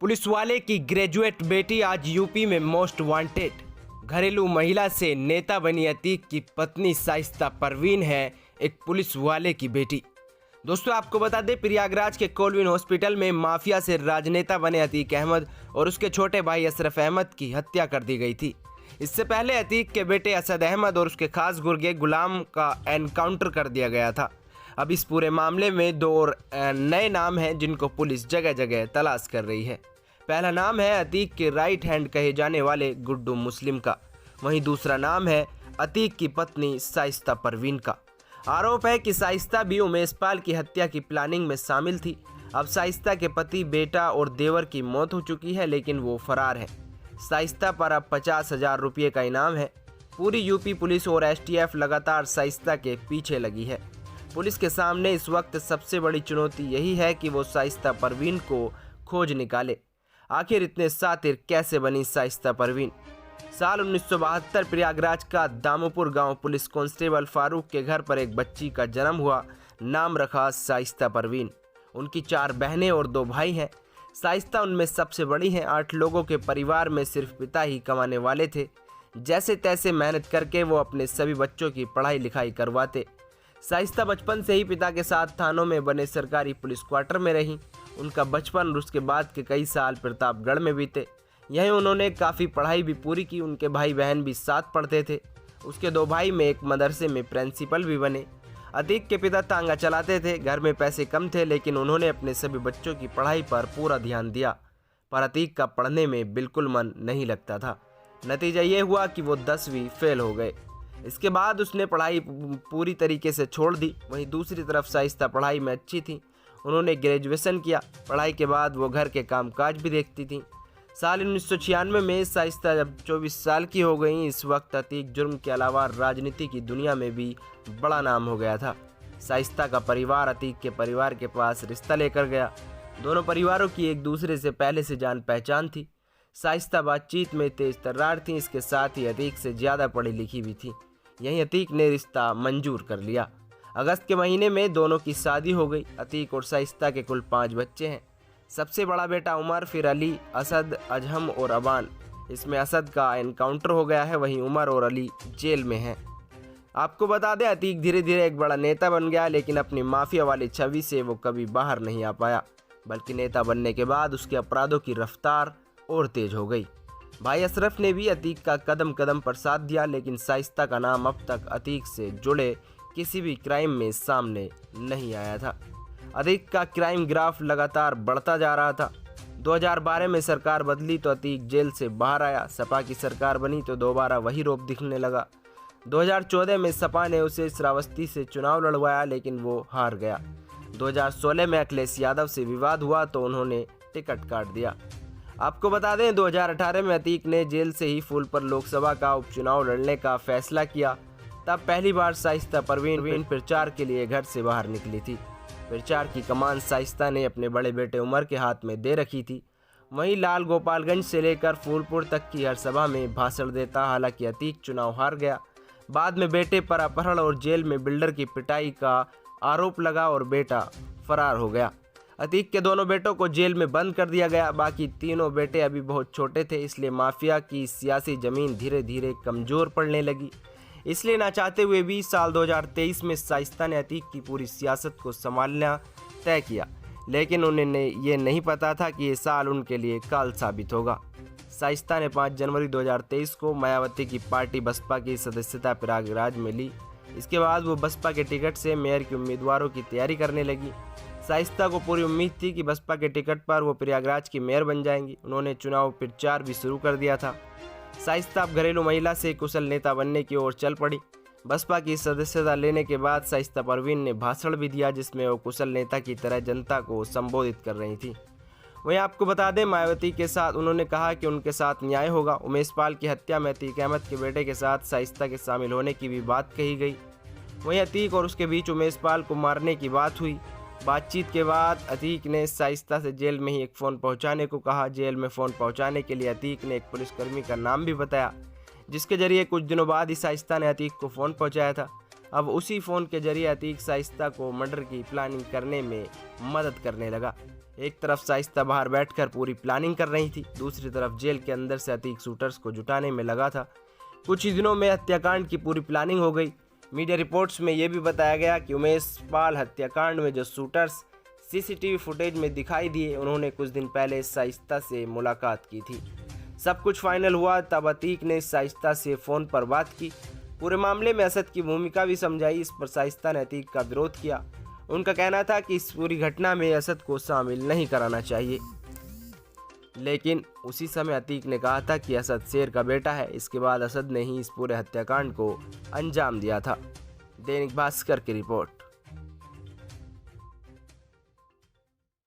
Police वाले की graduate बेटी आज यूपी में मोस्ट वांटेड। घरेलू महिला से नेता बनी अतीक की पत्नी शाइस्ता परवीन है एक पुलिस वाले की बेटी। दोस्तों आपको बता दें, प्रयागराज के कोलविन हॉस्पिटल में माफिया से राजनेता बने अतीक अहमद और उसके छोटे भाई अशरफ अहमद की हत्या कर दी गई थी। इससे पहले अतीक के बेटे असद अहमद और उसके खास गुर्गे गुलाम का एनकाउंटर कर दिया गया था। अब इस पूरे मामले में दो और नए नाम हैं जिनको पुलिस जगह जगह तलाश कर रही है। पहला नाम है अतीक के राइट हैंड कहे जाने वाले गुड्डू मुस्लिम का, वहीं दूसरा नाम है अतीक की पत्नी शाइस्ता परवीन का। आरोप है कि शाइस्ता भी उमेश पाल की हत्या की प्लानिंग में शामिल थी। अब शाइस्ता के पति, बेटा और देवर की मौत हो चुकी है, लेकिन वो फरार है। शाइस्ता पर अब 50,000 रुपये का इनाम है। पूरी यूपी पुलिस और एसटीएफ लगातार शाइस्ता के पीछे लगी है। पुलिस के सामने इस वक्त सबसे बड़ी चुनौती यही है कि वो शाइस्ता परवीन को खोज निकाले। आखिर इतने शातिर कैसे बनी शाइस्ता परवीन? साल 1972 प्रयागराज का दामोपुर गांव पुलिस कांस्टेबल फारूक के घर पर एक बच्ची का जन्म हुआ। नाम रखा शाइस्ता परवीन। उनकी 4 बहनें और 2 भाई हैं। शाइस्ता उनमें सबसे बड़ी हैं। 8 लोगों के परिवार में सिर्फ पिता ही कमाने वाले थे। जैसे तैसे मेहनत करके वो अपने सभी बच्चों की पढ़ाई लिखाई करवाते। शाइस्ता बचपन से ही पिता के साथ थानों में बने सरकारी पुलिस क्वार्टर में रहीं। उनका बचपन और उसके बाद के कई साल प्रतापगढ़ में बीते। यहीं उन्होंने काफ़ी पढ़ाई भी पूरी की। उनके भाई बहन भी साथ पढ़ते थे। उसके 2 भाई में एक मदरसे में प्रिंसिपल भी बने। अतीक के पिता तांगा चलाते थे। घर में पैसे कम थे, लेकिन उन्होंने अपने सभी बच्चों की पढ़ाई पर पूरा ध्यान दिया। पर अतीक का पढ़ने में बिल्कुल मन नहीं लगता था। नतीजा ये हुआ कि वो 10वीं फेल हो गए। इसके बाद उसने पढ़ाई पूरी तरीके से छोड़ दी। वहीं दूसरी तरफ शाइस्ता पढ़ाई में अच्छी थी। उन्होंने ग्रेजुएशन किया। पढ़ाई के बाद वो घर के कामकाज भी देखती थी। साल 1996 में शाइस्ता जब 24 साल की हो गई, इस वक्त अतीक जुर्म के अलावा राजनीति की दुनिया में भी बड़ा नाम हो गया था। शाइस्ता का परिवार अतीक के परिवार के पास रिश्ता लेकर गया। दोनों परिवारों की एक दूसरे से पहले से जान पहचान थी। शाइस्ता बातचीत में तेज तर्रार थी, इसके साथ ही अतीक से ज़्यादा पढ़ी लिखी भी थी। यहीं अतीक ने रिश्ता मंजूर कर लिया। अगस्त के महीने में दोनों की शादी हो गई। अतीक और शाइस्ता के कुल 5 बच्चे हैं। सबसे बड़ा बेटा उमर, फिर अली, असद, अजहम और अबान। इसमें असद का एनकाउंटर हो गया है, वहीं उमर और अली जेल में हैं। आपको बता दें, अतीक धीरे धीरे एक बड़ा नेता बन गया, लेकिन अपनी माफिया वाली छवि से वो कभी बाहर नहीं आ पाया। बल्कि नेता बनने के बाद उसके अपराधों की रफ्तार और तेज हो गई। भाई अशरफ ने भी अतीक का कदम कदम पर साथ दिया, लेकिन शाइस्ता का नाम अब तक अतीक से जुड़े किसी भी क्राइम में सामने नहीं आया था। अतीक का क्राइम ग्राफ लगातार बढ़ता जा रहा था। 2012 में सरकार बदली तो अतीक जेल से बाहर आया। सपा की सरकार बनी तो दोबारा वही रोप दिखने लगा। 2014 में सपा ने उसे श्रावस्ती से चुनाव लड़वाया, लेकिन वो हार गया। 2016 में अखिलेश यादव से विवाद हुआ तो उन्होंने टिकट काट दिया। आपको बता दें, 2018 में अतीक ने जेल से ही फूलपुर लोकसभा का उपचुनाव लड़ने का फैसला किया। तब पहली बार शाइस्ता परवीन प्रचार के लिए घर से बाहर निकली थी। प्रचार की कमान शाइस्ता ने अपने बड़े बेटे उमर के हाथ में दे रखी थी। वहीं लाल गोपालगंज से लेकर फूलपुर तक की हर सभा में भाषण देता। हालांकि अतीक चुनाव हार गया। बाद में बेटे पर अपहरण और जेल में बिल्डर की पिटाई का आरोप लगा और बेटा फरार हो गया। अतीक के दोनों बेटों को जेल में बंद कर दिया गया। बाकी तीनों बेटे अभी बहुत छोटे थे, इसलिए माफिया की सियासी जमीन धीरे धीरे कमज़ोर पड़ने लगी। इसलिए ना चाहते हुए भी साल 2023 में शाइस्ता ने अतीक की पूरी सियासत को संभालना तय किया, लेकिन उन्हें ये नहीं पता था कि ये साल उनके लिए काल साबित होगा। शाइस्ता ने 5 जनवरी 2023 को मायावती की पार्टी बसपा की सदस्यता प्रयागराज में ली। इसके बाद वो बसपा के टिकट से मेयर के उम्मीदवारों की तैयारी करने लगी। शाइस्ता को पूरी उम्मीद थी कि बसपा के टिकट पर वो प्रयागराज की मेयर बन जाएंगी। उन्होंने चुनाव प्रचार भी शुरू कर दिया था। शाइस्ता अब घरेलू महिला से कुशल नेता बनने की ओर चल पड़ी। बसपा की सदस्यता लेने के बाद शाइस्ता परवीन ने भाषण भी दिया, जिसमें वो कुशल नेता की तरह जनता को संबोधित कर रही थी। वहीं आपको बता दें, मायावती के साथ उन्होंने कहा कि उनके साथ न्याय होगा। उमेश पाल की हत्या में अतीक अहमद के बेटे के साथ शाइस्ता के शामिल होने की भी बात कही गई। वहीं अतीक और उसके बीच उमेश पाल को मारने की बात हुई। बातचीत के बाद अतीक ने शाइस्ता से जेल में ही एक फ़ोन पहुंचाने को कहा। जेल में फ़ोन पहुंचाने के लिए अतीक ने एक पुलिसकर्मी का नाम भी बताया, जिसके जरिए कुछ दिनों बाद ही शाइस्ता ने अतीक को फ़ोन पहुंचाया था। अब उसी फ़ोन के जरिए अतीक शाइस्ता को मर्डर की प्लानिंग करने में मदद करने लगा। एक तरफ शाइस्ता बाहर बैठकर पूरी प्लानिंग कर रही थी, दूसरी तरफ जेल के अंदर से अतीक शूटर्स को जुटाने में लगा था। कुछ ही दिनों में हत्याकांड की पूरी प्लानिंग हो गई। मीडिया रिपोर्ट्स में यह भी बताया गया कि उमेश पाल हत्याकांड में जो शूटर्स सीसीटीवी फुटेज में दिखाई दिए, उन्होंने कुछ दिन पहले शाइस्ता से मुलाकात की थी। सब कुछ फाइनल हुआ तब अतीक ने शाइस्ता से फ़ोन पर बात की, पूरे मामले में असद की भूमिका भी समझाई। इस पर शाइस्ता ने अतीक का विरोध किया। उनका कहना था कि इस पूरी घटना में असद को शामिल नहीं कराना चाहिए, लेकिन उसी समय अतीक ने कहा था कि असद शेर का बेटा है। इसके बाद असद ने ही इस पूरे हत्याकांड को अंजाम दिया था। दैनिक भास्कर की रिपोर्ट।